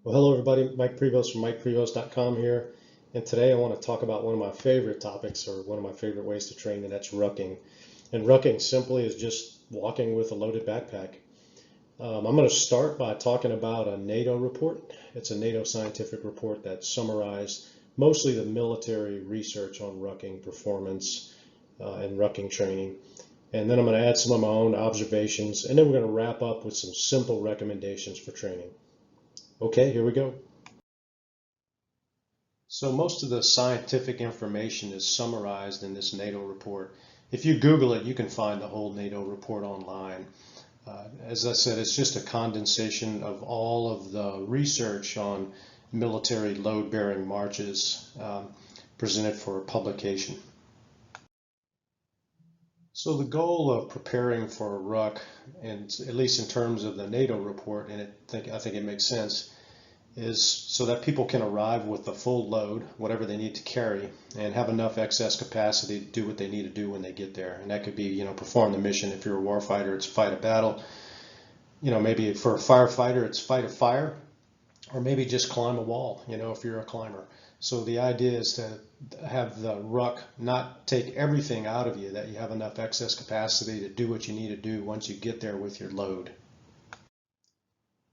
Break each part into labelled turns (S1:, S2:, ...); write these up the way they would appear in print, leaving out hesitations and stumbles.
S1: Well, hello everybody, Mike Prevost from MikePrevost.com here, and today I want to talk about one of my favorite topics, or one of my favorite ways to train, and that's rucking. And rucking simply is just walking with a loaded backpack. I'm going to start by talking about a NATO report. It's a NATO scientific report that summarized mostly the military research on rucking performance and rucking training. And then I'm going to add some of my own observations, and then we're going to wrap up with some simple recommendations for training. Okay, here we go. So most of the scientific information is summarized in this NATO report. If you Google it, you can find the whole NATO report online. As I said, it's just a condensation of all of the research on military load-bearing marches presented for publication. So the goal of preparing for a ruck, and at least in terms of the NATO report, and I think it makes sense, is so that people can arrive with the full load, whatever they need to carry, and have enough excess capacity to do what they need to do when they get there. And that could be, perform the mission. If you're a warfighter, it's fight a battle. Maybe for a firefighter, it's fight a fire, or maybe just climb a wall, if you're a climber. So the idea is to have the ruck not take everything out of you, that you have enough excess capacity to do what you need to do once you get there with your load.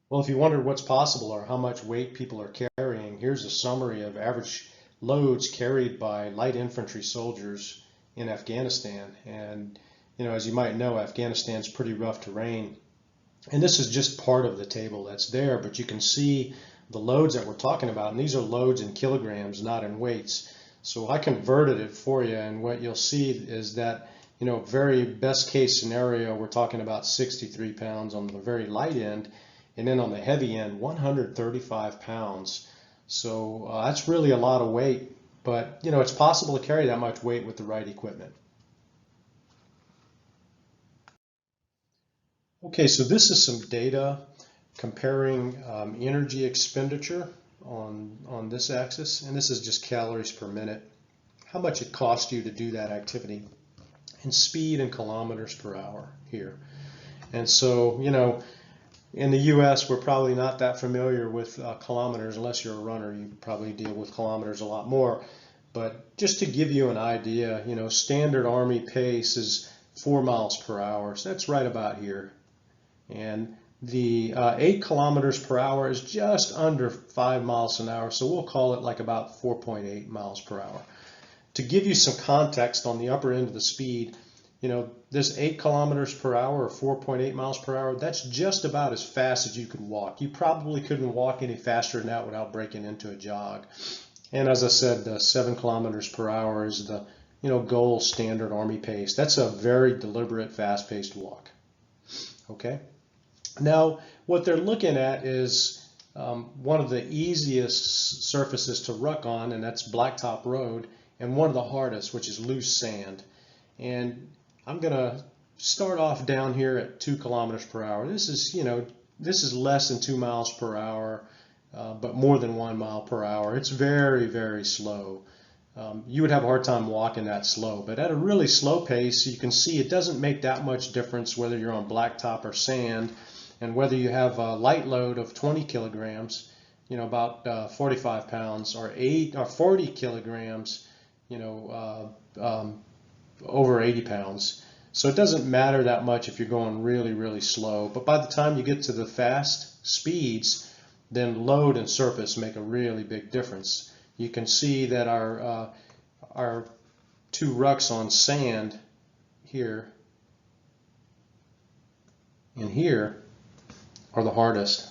S1: Well, if you wonder what's possible or how much weight people are carrying, here's a summary of average loads carried by light infantry soldiers in Afghanistan. And, as you might know, Afghanistan's pretty rough terrain. And this is just part of the table that's there, but you can see the loads that we're talking about, and these are loads in kilograms, not in weights. So I converted it for you, and what you'll see is that, very best case scenario, we're talking about 63 pounds on the very light end, and then on the heavy end, 135 pounds. So that's really a lot of weight, but it's possible to carry that much weight with the right equipment. Okay, so this is some data comparing energy expenditure on this axis, and this is just calories per minute, how much it costs you to do that activity, and speed in kilometers per hour here. And so, in the US, we're probably not that familiar with kilometers. Unless you're a runner, you probably deal with kilometers a lot more. But just to give you an idea, standard Army pace is 4 miles per hour. So that's right about here. And the 8 kilometers per hour is just under 5 miles an hour. So we'll call it like about 4.8 miles per hour. To give you some context on the upper end of the speed, this 8 kilometers per hour or 4.8 miles per hour, that's just about as fast as you could walk. You probably couldn't walk any faster than that without breaking into a jog. And as I said, the 7 kilometers per hour is the gold standard Army pace. That's a very deliberate, fast-paced walk. Okay. Now, what they're looking at is one of the easiest surfaces to ruck on, and that's blacktop road, and one of the hardest, which is loose sand. And I'm going to start off down here at 2 kilometers per hour. This is less than 2 miles per hour, but more than 1 mile per hour. It's very, very slow. You would have a hard time walking that slow, but at a really slow pace, you can see it doesn't make that much difference whether you're on blacktop or sand, and whether you have a light load of 20 kilograms, about 45 pounds, or 40 kilograms, over 80 pounds. So it doesn't matter that much if you're going really, really slow. But by the time you get to the fast speeds, then load and surface make a really big difference. You can see that our 2 rucks on sand here and here are the hardest.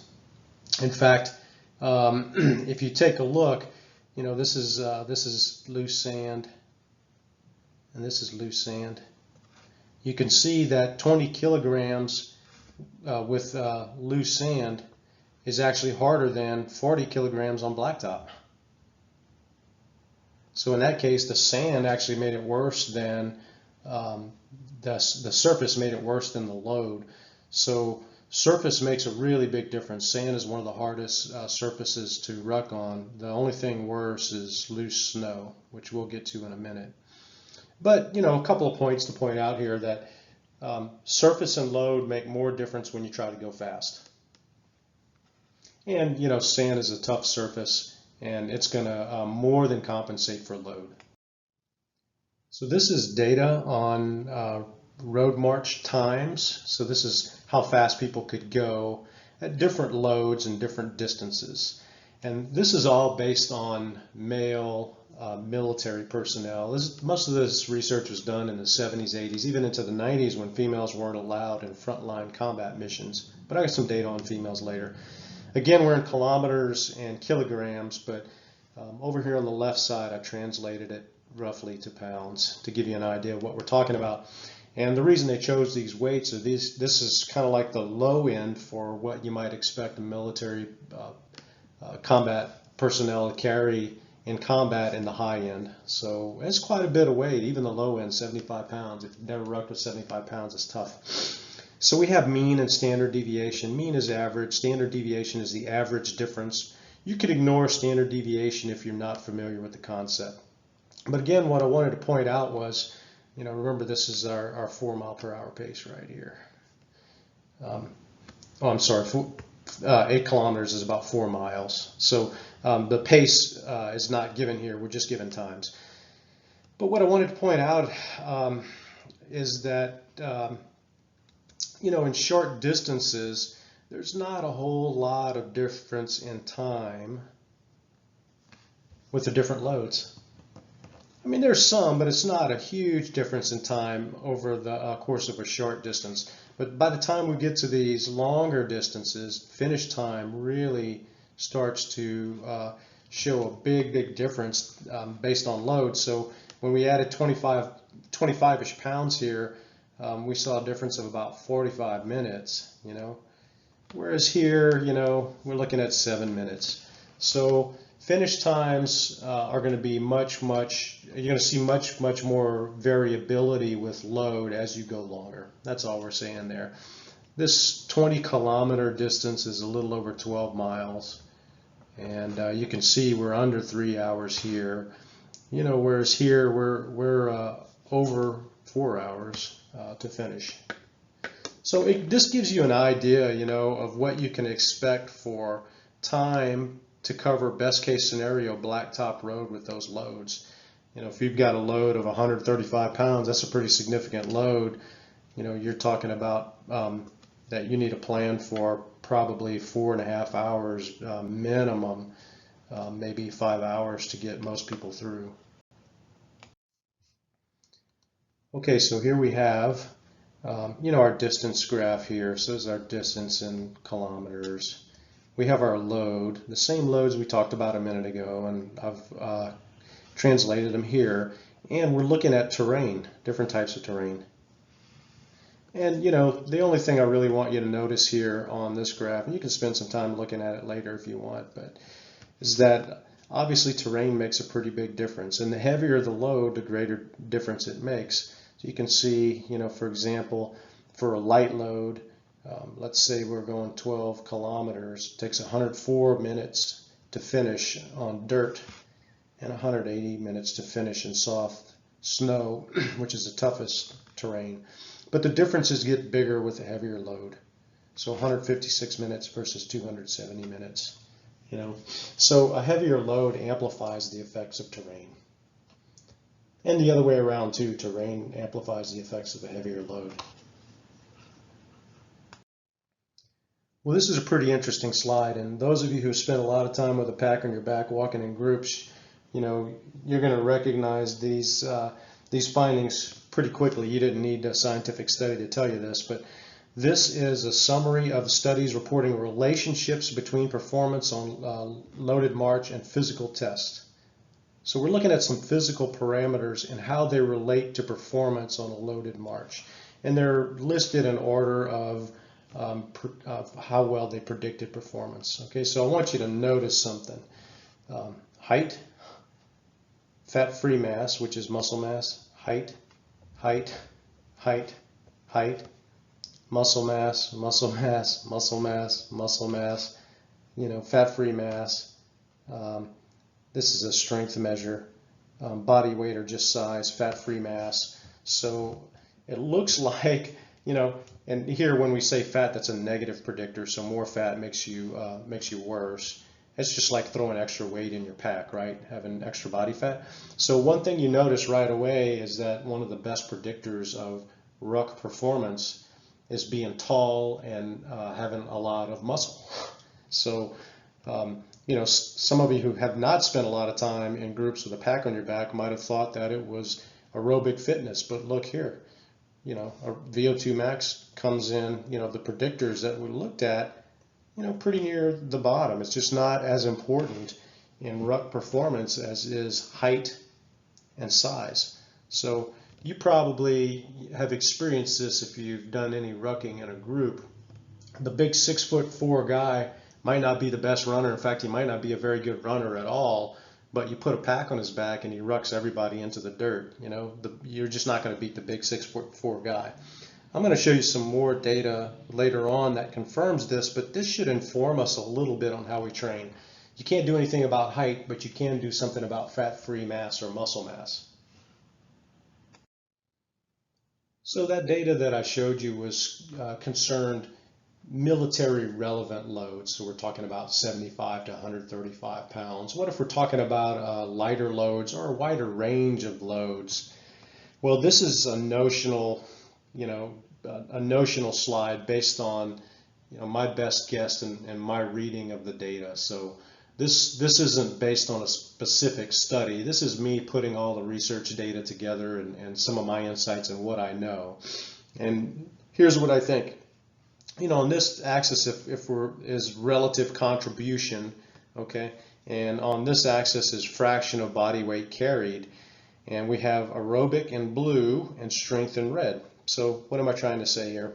S1: In fact, if you take a look, this is loose sand, and this is loose sand. You can see that 20 kilograms with loose sand is actually harder than 40 kilograms on blacktop. So in that case, the sand actually made it worse than the surface made it worse than the load. So surface makes a really big difference. Sand is one of the hardest surfaces to ruck on. The only thing worse is loose snow, which we'll get to in a minute. But, a couple of points to point out here, that surface and load make more difference when you try to go fast. And sand is a tough surface, and it's going to more than compensate for load. So this is data on road march times. So this is how fast people could go at different loads and different distances. And this is all based on male military personnel. Most of this research was done in the 70s, 80s, even into the 90s when females weren't allowed in frontline combat missions. But I got some data on females later. Again, we're in kilometers and kilograms, but over here on the left side, I translated it roughly to pounds to give you an idea of what we're talking about. And the reason they chose these weights are this is kind of like the low end for what you might expect a military combat personnel to carry in combat in the high end. So it's quite a bit of weight, even the low end, 75 pounds. If you've never rucked with 75 pounds, it's tough. So we have mean and standard deviation. Mean is average, standard deviation is the average difference. You could ignore standard deviation if you're not familiar with the concept. But again, what I wanted to point out was, remember this is our 4 mile per hour pace right here. I'm sorry, 8 kilometers is about 4 miles. So the pace is not given here, we're just given times. But what I wanted to point out is that, in short distances, there's not a whole lot of difference in time with the different loads. I mean, there's some, but it's not a huge difference in time over the course of a short distance. But by the time we get to these longer distances, finish time really starts to show a big difference based on load. So when we added 25-ish pounds here, we saw a difference of about 45 minutes, Whereas here, we're looking at 7 minutes. So finish times are going to be you're going to see much more variability with load as you go longer. That's all we're saying there. This 20-kilometer distance is a little over 12 miles. And you can see we're under 3 hours here. Whereas here we're over 4 hours to finish. So this gives you an idea, of what you can expect for time to cover best case scenario blacktop road with those loads. If you've got a load of 135 pounds, that's a pretty significant load. You're talking about that you need a plan for probably 4.5 hours minimum, maybe 5 hours to get most people through. Okay, so here we have our distance graph here. So this is our distance in kilometers. We have our load, the same loads we talked about a minute ago, and I've translated them here. And we're looking at terrain, different types of terrain. And the only thing I really want you to notice here on this graph, and you can spend some time looking at it later if you want, but is that obviously terrain makes a pretty big difference. And the heavier the load, the greater difference it makes. So you can see, for example, for a light load, let's say we're going 12 kilometers, it takes 104 minutes to finish on dirt and 180 minutes to finish in soft snow, which is the toughest terrain. But the differences get bigger with a heavier load. So 156 minutes versus 270 minutes. So a heavier load amplifies the effects of terrain. And the other way around too, terrain amplifies the effects of a heavier load. Well, this is a pretty interesting slide, and those of you who spent a lot of time with a pack on your back walking in groups, you're going to recognize these findings pretty quickly. You didn't need a scientific study to tell you this, but this is a summary of studies reporting relationships between performance on loaded march and physical tests. So we're looking at some physical parameters and how they relate to performance on a loaded march. And they're listed in order of how well they predicted performance. Okay, so I want you to notice something. Height, fat-free mass, which is muscle mass, height, muscle mass, fat-free mass. This is a strength measure. Body weight or just size, fat-free mass. So it looks like, and here when we say fat, that's a negative predictor, so more fat makes you worse. It's just like throwing extra weight in your pack, right? Having extra body fat. So one thing you notice right away is that one of the best predictors of ruck performance is being tall and having a lot of muscle. So, you know, some of you who have not spent a lot of time in groups with a pack on your back might have thought that it was aerobic fitness, but look here, you know, a VO2 max comes in, you know, the predictors that we looked at, you know, pretty near the bottom. It's just not as important in ruck performance as is height and size. So you probably have experienced this if you've done any rucking in a group. The big 6'4" guy might not be the best runner. In fact, he might not be a very good runner at all, but you put a pack on his back and he rucks everybody into the dirt. You know, you're just not going to beat the big 6'4" guy. I'm going to show you some more data later on that confirms this, but this should inform us a little bit on how we train. You can't do anything about height, but you can do something about fat-free mass or muscle mass. So that data that I showed you was concerned military relevant loads. So we're talking about 75 to 135 pounds. What if we're talking about lighter loads or a wider range of loads? Well, this is a notional, you know, a notional slide based on, you know, my best guess and my reading of the data. So this isn't based on a specific study. This is me putting all the research data together and some of my insights and what I know. And here's what I think. You know, on this axis, is relative contribution, okay, and on this axis is fraction of body weight carried, and we have aerobic in blue and strength in red. So what am I trying to say here?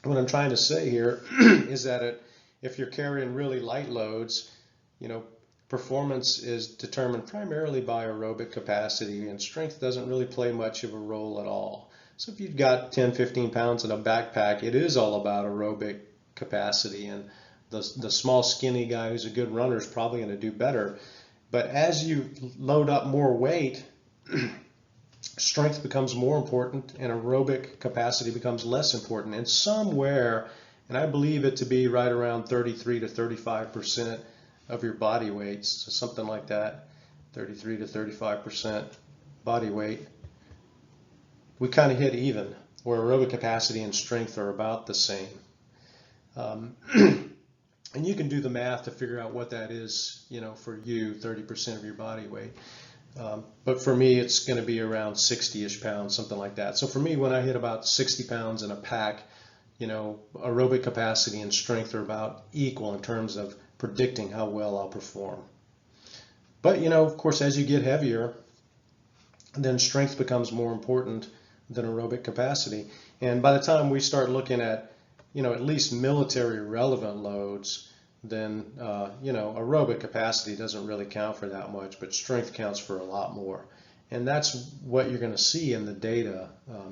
S1: What I'm trying to say here is that if you're carrying really light loads, you know, performance is determined primarily by aerobic capacity, and strength doesn't really play much of a role at all. So if you've got 10, 15 pounds in a backpack, it is all about aerobic capacity, and the small skinny guy who's a good runner is probably going to do better. But as you load up more weight, strength becomes more important and aerobic capacity becomes less important. And somewhere, and I believe it to be right around 33 to 35% of your body weight, so something like that, 33 to 35% body weight, we kind of hit even, where aerobic capacity and strength are about the same. And you can do the math to figure out what that is, you know, for you, 30% of your body weight. But for me, it's going to be around 60-ish pounds, something like that. So for me, when I hit about 60 pounds in a pack, you know, aerobic capacity and strength are about equal in terms of predicting how well I'll perform. But, you know, of course, as you get heavier, then strength becomes more important than aerobic capacity. And by the time we start looking at, you know, at least military relevant loads, then, you know, aerobic capacity doesn't really count for that much, but strength counts for a lot more. And that's what you're going to see in the data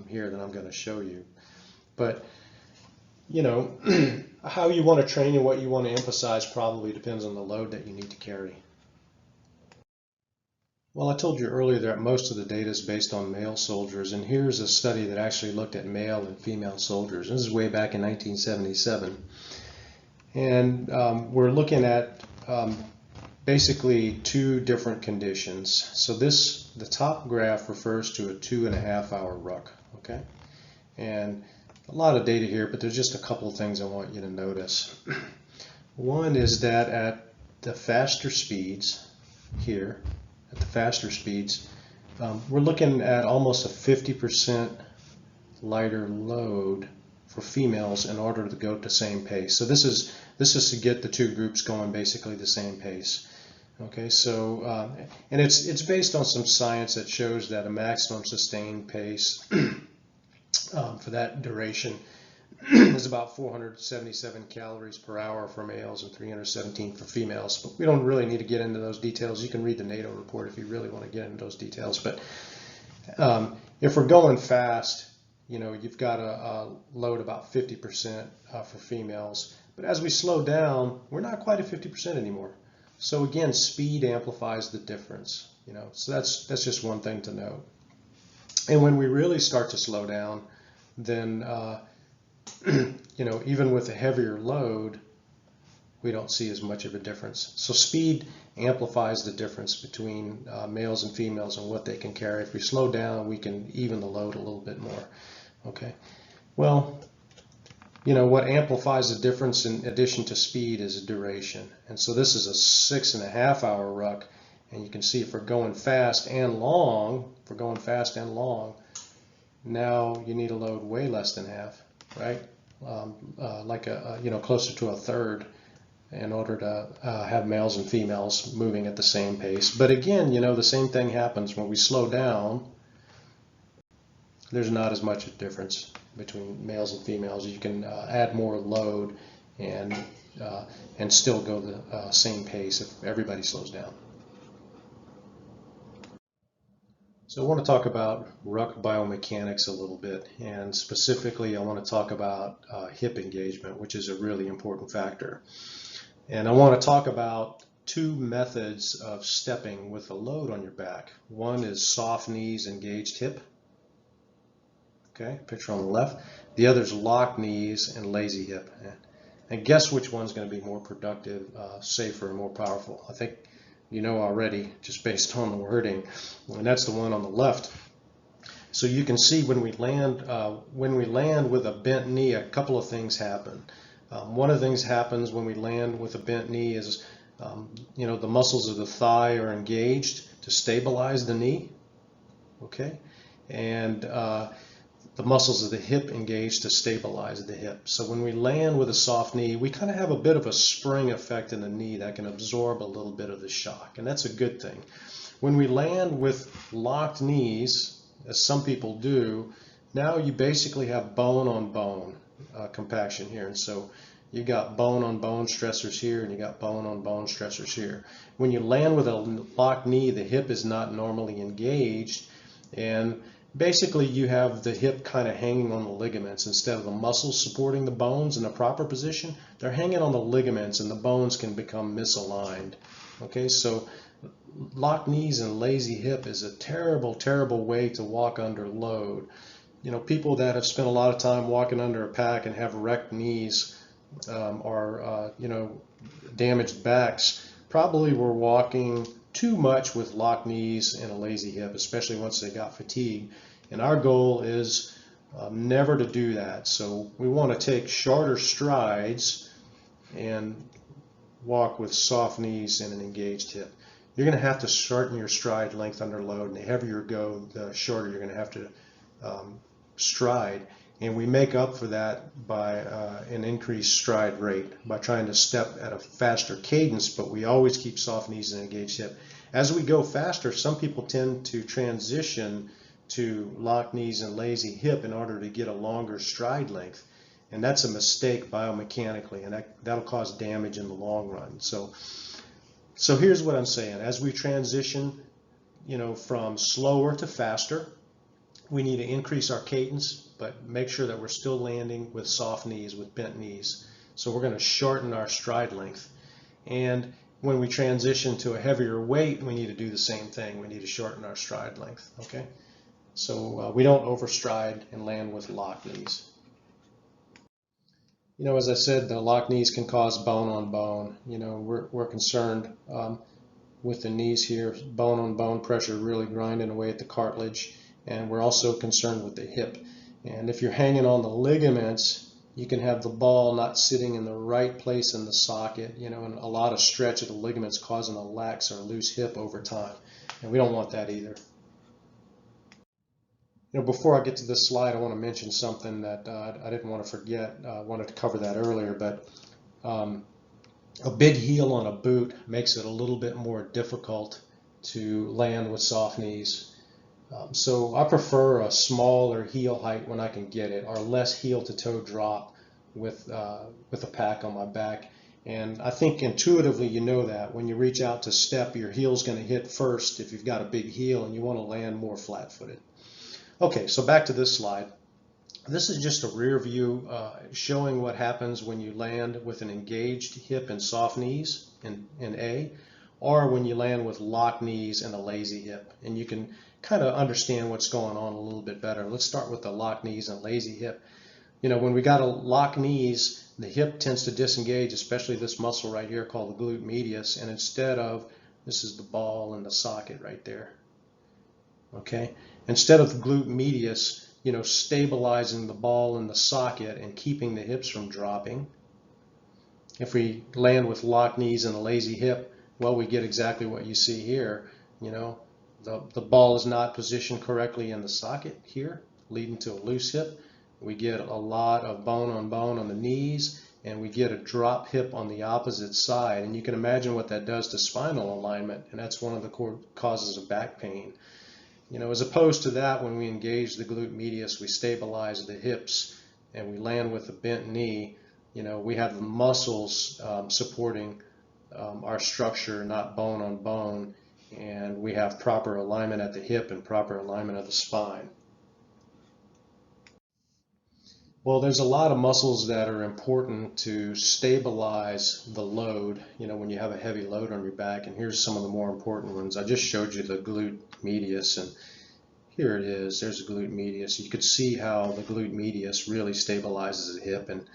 S1: here that I'm going to show you. But, you know, how you want to train and what you want to emphasize probably depends on the load that you need to carry. Well, I told you earlier that most of the data is based on male soldiers, and here's a study that actually looked at male and female soldiers. This is way back in 1977. And we're looking at basically two different conditions. So the top graph refers to a 2.5 hour ruck, okay? And a lot of data here, but there's just a couple of things I want you to notice. One is that at the faster speeds here, we're looking at almost a 50% lighter load for females in order to go at the same pace. So this is to get the two groups going basically the same pace. Okay, so and it's based on some science that shows that a maximum sustained pace for that duration is about 477 calories per hour for males and 317 for females. But we don't really need to get into those details. You can read the NATO report if you really want to get into those details. But if we're going fast, you know, you've got a load about 50% for females. But as we slow down, we're not quite at 50% anymore. So again, speed amplifies the difference. You know, so that's just one thing to note. And when we really start to slow down, then you know, even with a heavier load, we don't see as much of a difference. So speed amplifies the difference between males and females and what they can carry. If we slow down, we can even the load a little bit more. Okay. Well, you know, what amplifies the difference in addition to speed is duration. And so this is a 6.5 hour ruck. And you can see if we're going fast and long, now you need a load way less than half, right? Like you know, closer to a third in order to have males and females moving at the same pace. But again, you know, the same thing happens when we slow down. There's not as much a difference between males and females. You can add more load and still go the same pace if everybody slows down. So I want to talk about Ruck biomechanics a little bit, and specifically I want to talk about hip engagement, which is a really important factor. And I want to talk about two methods of stepping with a load on your back. One is soft knees, engaged hip. Okay, picture on the left. The other is locked knees and lazy hip. And guess which one's going to be more productive, safer, and more powerful? I think you know already, just based on the wording, and that's the one on the left. So you can see when we land with a bent knee, a couple of things happen. One of the things happens when we land with a bent knee is, you know, the muscles of the thigh are engaged to stabilize the knee, okay, and the muscles of the hip engage to stabilize the hip. So when we land with a soft knee, we kind of have a bit of a spring effect in the knee that can absorb a little bit of the shock, and that's a good thing. When we land with locked knees, as some people do, now you basically have bone on bone compaction here, and so you got bone on bone stressors here, and you got bone on bone stressors here. When you land with a locked knee, the hip is not normally engaged, and basically you have the hip kind of hanging on the ligaments instead of the muscles supporting the bones in a proper position. They're hanging on the ligaments, and the bones can become misaligned. Okay, so locked knees and lazy hip is a terrible, terrible way to walk under load. You know, people that have spent a lot of time walking under a pack and have wrecked knees or you know, damaged backs probably were walking too much with locked knees and a lazy hip, especially once they got fatigued. And our goal is never to do that. So we want to take shorter strides and walk with soft knees and an engaged hip. You're going to have to shorten your stride length under load, and the heavier you go, the shorter you're going to have to stride. And we make up for that by an increased stride rate, by trying to step at a faster cadence, but we always keep soft knees and engaged hip. As we go faster, some people tend to transition to locked knees and lazy hip in order to get a longer stride length. And that's a mistake biomechanically, and that'll cause damage in the long run. So here's what I'm saying. As we transition, you know, from slower to faster, we need to increase our cadence, but make sure that we're still landing with soft knees, with bent knees. So we're going to shorten our stride length. And when we transition to a heavier weight, we need to do the same thing. We need to shorten our stride length, okay? So we don't overstride and land with locked knees. You know, as I said, the locked knees can cause bone on bone. You know, we're concerned with the knees here, bone on bone pressure really grinding away at the cartilage. And we're also concerned with the hip. And if you're hanging on the ligaments, you can have the ball not sitting in the right place in the socket, you know, and a lot of stretch of the ligaments causing a lax or loose hip over time. And we don't want that either. You know, before I get to this slide, I want to mention something that I didn't want to forget. I wanted to cover that earlier, but a big heel on a boot makes it a little bit more difficult to land with soft knees. So I prefer a smaller heel height when I can get it, or less heel to toe drop with a pack on my back. And I think intuitively you know that when you reach out to step, your heel's going to hit first if you've got a big heel and you want to land more flat-footed. Okay, so back to this slide. This is just a rear view showing what happens when you land with an engaged hip and soft knees in A, or when you land with locked knees and a lazy hip. And you can kind of understand what's going on a little bit better. Let's start with the locked knees and lazy hip. When we got to lock knees, the hip tends to disengage, especially this muscle right here called the glute medius, and instead of, this is the ball and the socket right there, okay? Instead of the glute medius, stabilizing the ball and the socket and keeping the hips from dropping, if we land with locked knees and a lazy hip, well, we get exactly what you see here. The ball is not positioned correctly in the socket here, leading to a loose hip. We get a lot of bone on the knees, and we get a drop hip on the opposite side. And you can imagine what that does to spinal alignment, and that's one of the core causes of back pain. As opposed to that, when we engage the glute medius, we stabilize the hips and we land with a bent knee. We have the muscles supporting our structure, not bone on bone, and we have proper alignment at the hip and proper alignment of the spine. Well, there's a lot of muscles that are important to stabilize the load, when you have a heavy load on your back, and here's some of the more important ones. I just showed you the glute medius, and here it is. There's the glute medius. You could see how the glute medius really stabilizes the hip, and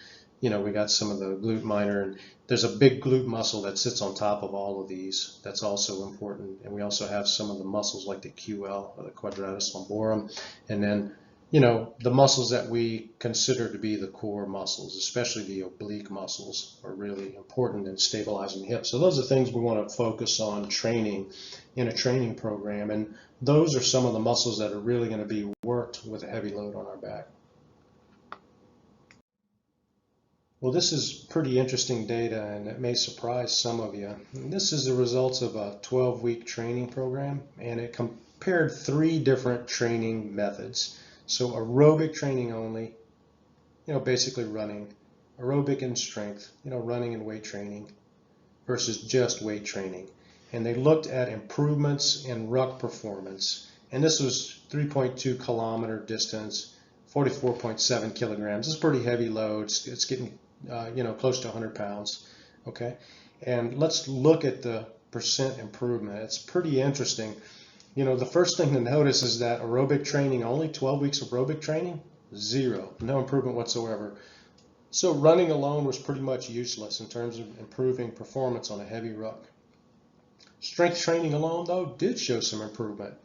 S1: we got some of the glute minor, and there's a big glute muscle that sits on top of all of these. That's also important, and we also have some of the muscles like the QL, or the quadratus lumborum, and then the muscles that we consider to be the core muscles, especially the oblique muscles, are really important in stabilizing the hip. So those are things we want to focus on training in a training program, and those are some of the muscles that are really going to be worked with a heavy load on our back. Well, this is pretty interesting data, and it may surprise some of you. And this is the results of a 12-week training program, and it compared 3 different training methods. So aerobic training only, basically running, aerobic and strength, running and weight training, versus just weight training. And they looked at improvements in ruck performance. And this was 3.2 kilometer distance, 44.7 kilograms. It's pretty heavy loads. It's getting, close to 100 pounds. Okay. And let's look at the percent improvement. It's pretty interesting. The first thing to notice is that aerobic training only, 12 weeks of aerobic training, 0, no improvement whatsoever. So running alone was pretty much useless in terms of improving performance on a heavy ruck. Strength training alone, though, did show some improvement,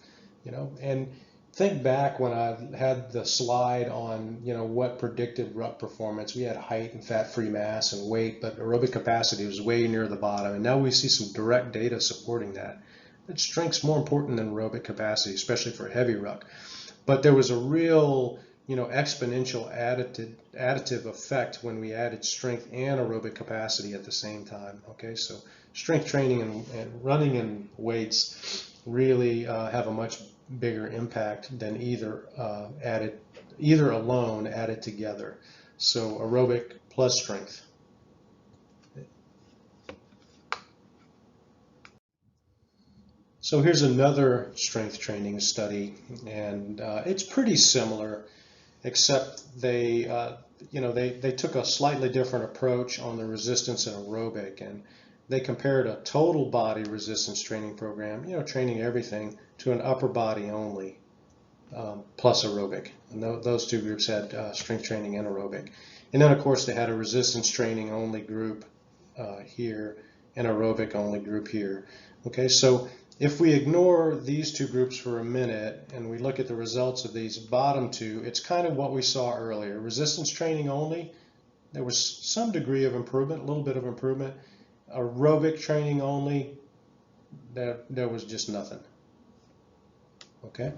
S1: and think back when I had the slide on, what predicted ruck performance. We had height and fat-free mass and weight, but aerobic capacity was way near the bottom, and now we see some direct data supporting that. That strength's more important than aerobic capacity, especially for heavy ruck. But there was a real, exponential additive effect when we added strength and aerobic capacity at the same time. Okay, so strength training and running and weights really have a much bigger impact than either alone added together. So aerobic plus strength. So here's another strength training study, and it's pretty similar, except they took a slightly different approach on the resistance and aerobic, and they compared a total body resistance training program, training everything, to an upper body only, plus aerobic. And those 2 groups had strength training and aerobic. And then, of course, they had a resistance training only group here, and aerobic only group here. Okay, so if we ignore these 2 groups for a minute and we look at the results of these bottom 2, it's kind of what we saw earlier. Resistance training only, there was some degree of improvement, a little bit of improvement. Aerobic training only, there was just nothing. Okay.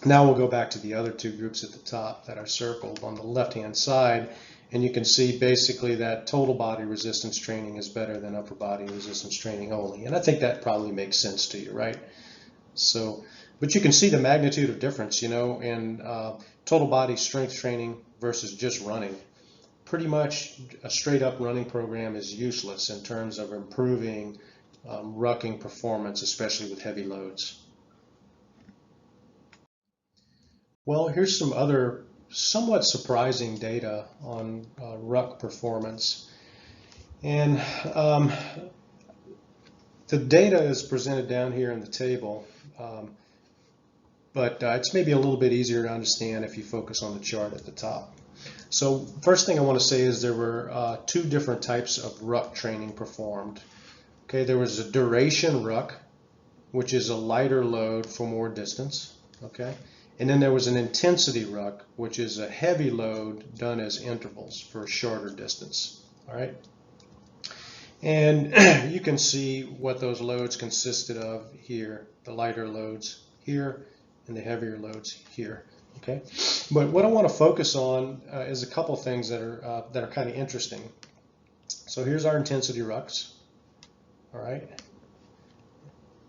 S1: Now we'll go back to the other 2 groups at the top that are circled on the left-hand side, and you can see basically that total body resistance training is better than upper body resistance training only. And I think that probably makes sense to you, right? So, but you can see the magnitude of difference, in total body strength training versus just running. Pretty much a straight up running program is useless in terms of improving rucking performance, especially with heavy loads. Well, here's some other somewhat surprising data on ruck performance. And the data is presented down here in the table, but it's maybe a little bit easier to understand if you focus on the chart at the top. So first thing I want to say is there were two different types of ruck training performed. Okay, there was a duration ruck, which is a lighter load for more distance. Okay, and then there was an intensity ruck, which is a heavy load done as intervals for a shorter distance. All right, and you can see what those loads consisted of here, the lighter loads here and the heavier loads here. Okay, but what I want to focus on is a couple things that are kind of interesting. So here's our intensity rucks, all right,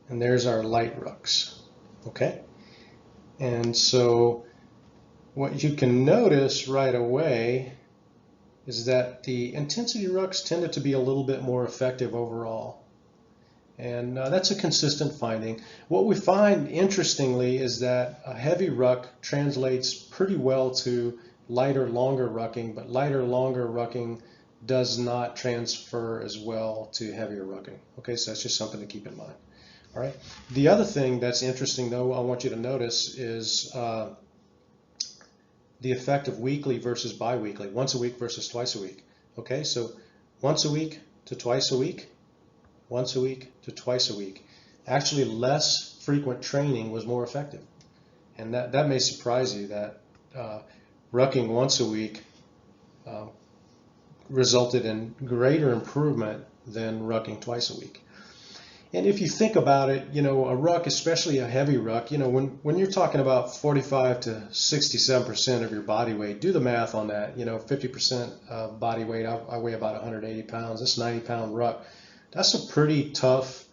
S1: and there's our light rucks. Okay, and so what you can notice right away is that the intensity rucks tended to be a little bit more effective overall. And that's a consistent finding. What we find, interestingly, is that a heavy ruck translates pretty well to lighter, longer rucking, but lighter, longer rucking does not transfer as well to heavier rucking. Okay, so that's just something to keep in mind. All right. The other thing that's interesting, though, I want you to notice is the effect of weekly versus biweekly, once a week versus twice a week. Okay, so once a week to twice a week, once a week to twice a week. Actually, less frequent training was more effective. And that may surprise you that rucking once a week resulted in greater improvement than rucking twice a week. And if you think about it, you know, a ruck, especially a heavy ruck, you know, when you're talking about 45 to 67% of your body weight, do the math on that. You know, 50% of body weight, I weigh about 180 pounds. That's a 90-pound ruck. That's a pretty tough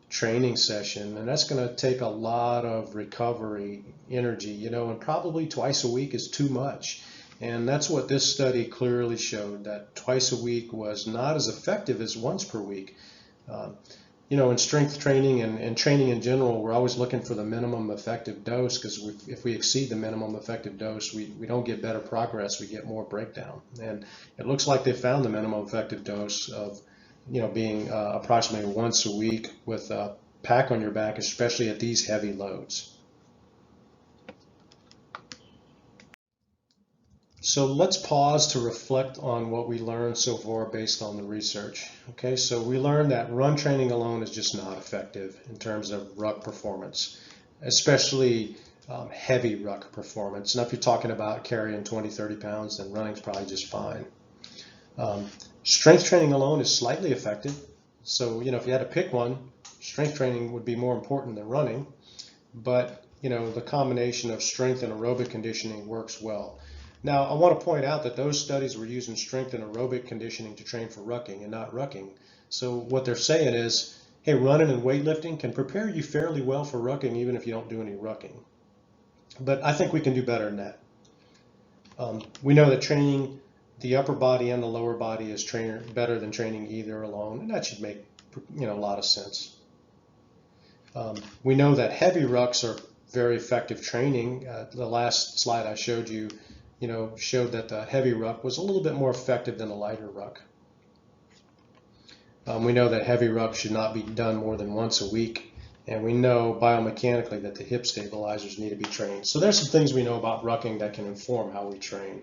S1: training session, and that's going to take a lot of recovery energy, you know, and probably twice a week is too much. And that's what this study clearly showed, that twice a week was not as effective as once per week. You know, in strength training and training in general, we're always looking for the minimum effective dose, because if we exceed the minimum effective dose, we don't get better progress, we get more breakdown. And it looks like they found the minimum effective dose of, you know, being approximately once a week with a pack on your back, especially at these heavy loads. So let's pause to reflect on what we learned so far based on the research. Okay, so we learned that run training alone is just not effective in terms of ruck performance, especially heavy ruck performance. Now, if you're talking about carrying 20, 30 pounds, then running's probably just fine. Strength training alone is slightly effective. So, you know, if you had to pick one, strength training would be more important than running. But, you know, the combination of strength and aerobic conditioning works well. Now, I want to point out that those studies were using strength and aerobic conditioning to train for rucking and not rucking. So what they're saying is, hey, running and weightlifting can prepare you fairly well for rucking even if you don't do any rucking. But I think we can do better than that. We know that training the upper body and the lower body is better than training either alone, and that should make, you know, a lot of sense. We know that heavy rucks are very effective training. The last slide I showed you, you know, showed that the heavy ruck was a little bit more effective than a lighter ruck. We know that heavy ruck should not be done more than once a week, and we know biomechanically that the hip stabilizers need to be trained. So there's some things we know about rucking that can inform how we train.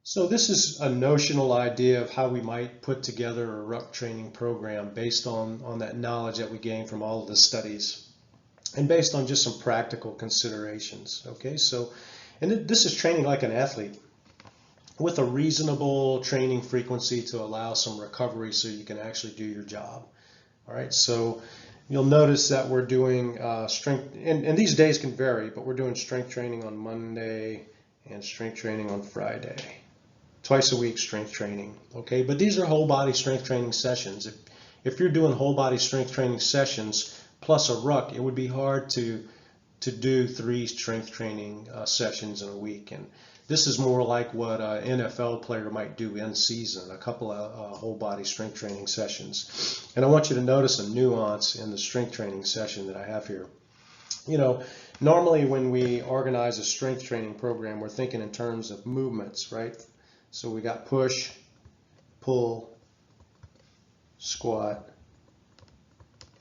S1: So this is a notional idea of how we might put together a ruck training program based on that knowledge that we gain from all of the studies and based on just some practical considerations. Okay, so, and this is training like an athlete with a reasonable training frequency to allow some recovery so you can actually do your job. All right, so you'll notice that we're doing strength, and these days can vary, but we're doing strength training on Monday and strength training on Friday. Twice a week strength training, okay? But these are whole body strength training sessions. If you're doing whole body strength training sessions plus a ruck, it would be hard to do 3 strength training sessions in a week. And this is more like what an NFL player might do in season, a couple of whole body strength training sessions. And I want you to notice a nuance in the strength training session that I have here. You know, normally when we organize a strength training program, we're thinking in terms of movements, right? So we got push, pull, squat,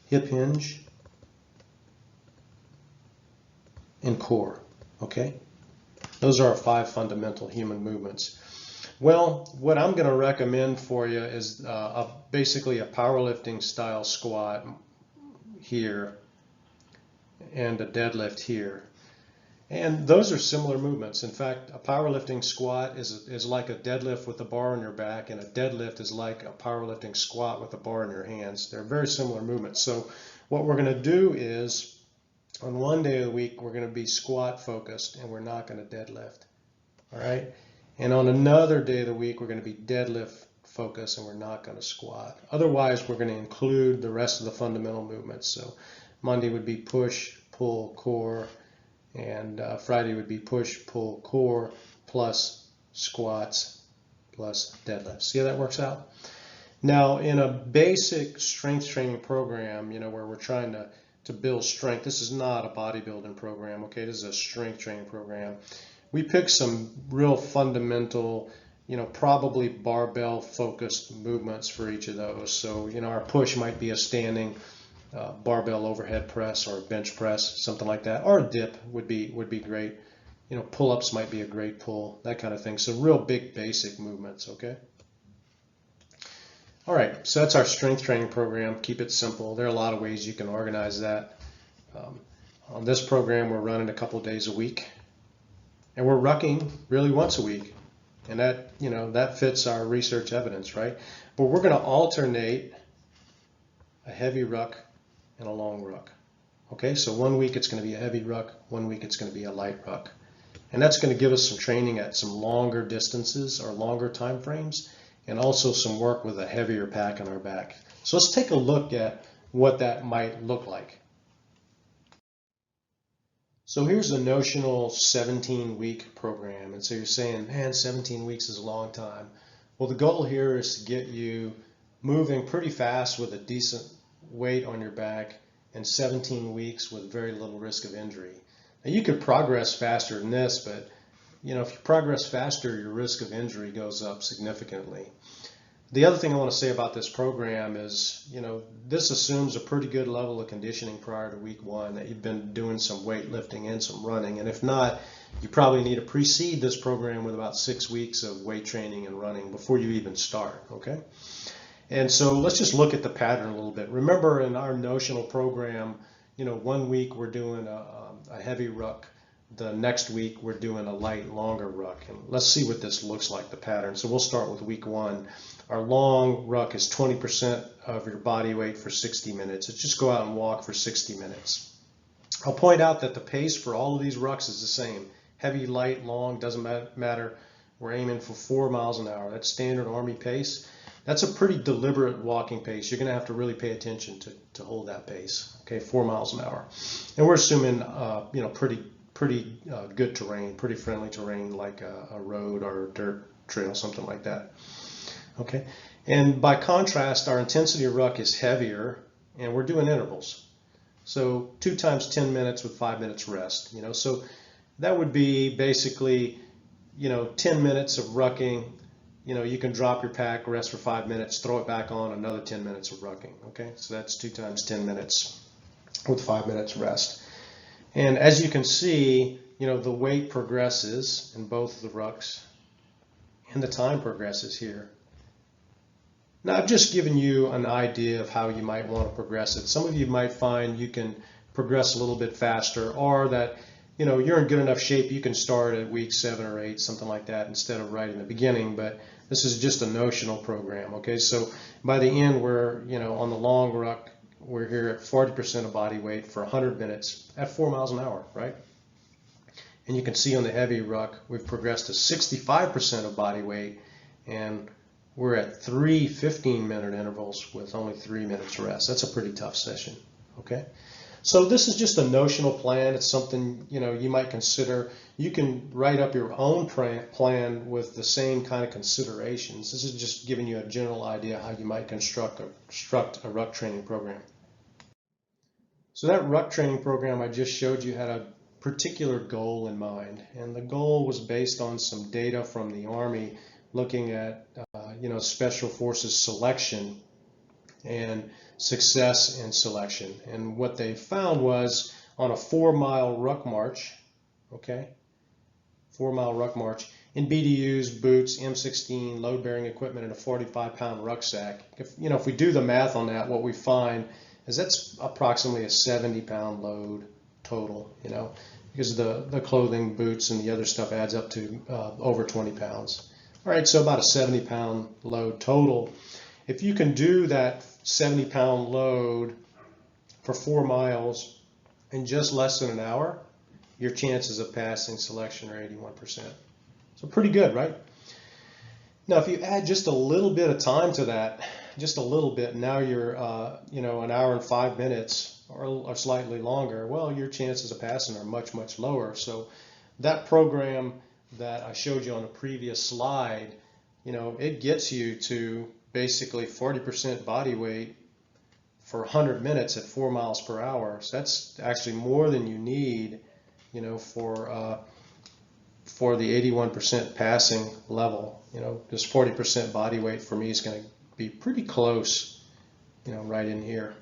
S1: hip hinge, and core, okay? Those are our 5 fundamental human movements. Well, what I'm going to recommend for you is basically a powerlifting style squat here and a deadlift here. And those are similar movements. In fact, a powerlifting squat is like a deadlift with a bar on your back, and a deadlift is like a powerlifting squat with a bar in your hands. They're very similar movements. So what we're going to do is, on one day of the week, we're going to be squat focused, and we're not going to deadlift. All right? And on another day of the week, we're going to be deadlift focused, and we're not going to squat. Otherwise, we're going to include the rest of the fundamental movements. So Monday would be push, pull, core, and Friday would be push, pull, core, plus squats, plus deadlifts. See how that works out? Now, in a basic strength training program, where we're trying to build strength, this is not a bodybuilding program, okay? This is a strength training program. We pick some real fundamental, probably barbell focused movements for each of those. So, our push might be a standing barbell overhead press or a bench press, something like that, or a dip would be great. Pull-ups might be a great pull, that kind of thing. So real big basic movements, okay? All right, so that's our strength training program. Keep it simple. There are a lot of ways you can organize that. On this program, we're running a couple days a week, and we're rucking really once a week, and that that fits our research evidence, right? But we're going to alternate a heavy ruck and a long ruck. Okay, so one week it's going to be a heavy ruck, one week it's going to be a light ruck. And that's going to give us some training at some longer distances or longer time frames, and also some work with a heavier pack on our back. So let's take a look at what that might look like. So here's a notional 17-week program. And so you're saying, man, 17 weeks is a long time. Well, the goal here is to get you moving pretty fast with a decent weight on your back in 17 weeks with very little risk of injury. Now, you could progress faster than this, but if you progress faster, your risk of injury goes up significantly. The other thing I want to say about this program is, this assumes a pretty good level of conditioning prior to week 1, that you've been doing some weightlifting and some running. And if not, you probably need to precede this program with about 6 weeks of weight training and running before you even start, okay? And so let's just look at the pattern a little bit. Remember, in our notional program, 1 week we're doing a heavy ruck. The next week we're doing a light, longer ruck. And let's see what this looks like, the pattern. So we'll start with week 1. Our long ruck is 20% of your body weight for 60 minutes. It's just go out and walk for 60 minutes. I'll point out that the pace for all of these rucks is the same. Heavy, light, long, doesn't matter. We're aiming for 4 miles an hour. That's standard Army pace. That's a pretty deliberate walking pace. You're going to have to really pay attention to hold that pace. Okay, 4 miles an hour. And we're assuming, pretty good terrain, pretty friendly terrain, like a road or a dirt trail, something like that. Okay, and by contrast, our intensity ruck is heavier, and we're doing intervals. So 2 times 10 minutes with 5 minutes rest. So that would be basically, 10 minutes of rucking. You can drop your pack, rest for 5 minutes, throw it back on, another 10 minutes of rucking. Okay, so that's 2 times 10 minutes with 5 minutes rest. And as you can see, the weight progresses in both the rucks, and the time progresses here. Now, I've just given you an idea of how you might want to progress it. Some of you might find you can progress a little bit faster, or that you're in good enough shape you can start at week 7 or 8, something like that, instead of right in the beginning. But this is just a notional program. Okay, so by the end, we're on the long ruck, we're here at 40% of body weight for 100 minutes at 4 miles an hour, right? And you can see on the heavy ruck, we've progressed to 65% of body weight, and we're at 3 15-minute intervals with only 3 minutes rest. That's a pretty tough session, okay? So this is just a notional plan. It's something, you might consider. You can write up your own plan with the same kind of considerations. This is just giving you a general idea how you might construct a ruck training program. So that ruck training program I just showed you had a particular goal in mind, and the goal was based on some data from the Army looking at Special Forces selection and success in selection. And what they found was, on a 4-mile ruck march, okay, 4-mile ruck march in BDUs, boots, M16, load-bearing equipment, and a 45-pound rucksack. If we do the math on that, what we find is that's approximately a 70-pound load total, because the clothing, boots, and the other stuff adds up to over 20 pounds. All right, so about a 70-pound load total. If you can do that 70-pound load for 4 miles in just less than an hour, your chances of passing selection are 81%. So pretty good, right? Now, if you add just a little bit of time to that, just a little bit, now you're, an hour and 5 minutes or slightly longer, well, your chances of passing are much, much lower. So that program that I showed you on the previous slide, it gets you to basically 40% body weight for 100 minutes at 4 miles per hour. So that's actually more than you need, for the 81% passing level. This 40% body weight for me is going to be pretty close, right in here.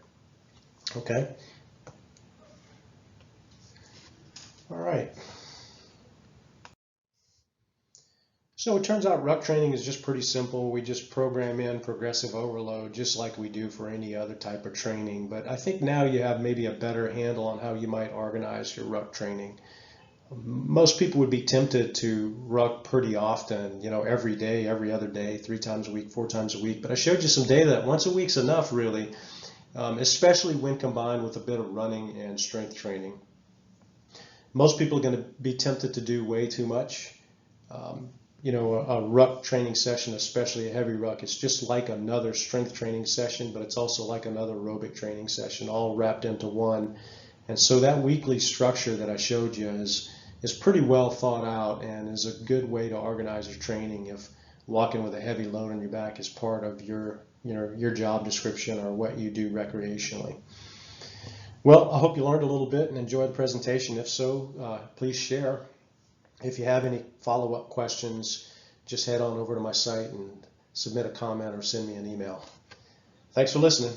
S1: Okay. All right. So it turns out ruck training is just pretty simple. We just program in progressive overload just like we do for any other type of training. But I think now you have maybe a better handle on how you might organize your ruck training. Most people would be tempted to ruck pretty often, every day, every other day, 3 times a week, 4 times a week. But I showed you some data that once a week's enough, really, especially when combined with a bit of running and strength training. Most people are going to be tempted to do way too much. A ruck training session, especially a heavy ruck, it's just like another strength training session, but it's also like another aerobic training session, all wrapped into one. And so that weekly structure that I showed you is pretty well thought out and is a good way to organize your training if walking with a heavy load on your back is part of your job description or what you do recreationally. Well, I hope you learned a little bit and enjoyed the presentation. If so, please share. If you have any follow-up questions, just head on over to my site and submit a comment or send me an email. Thanks for listening.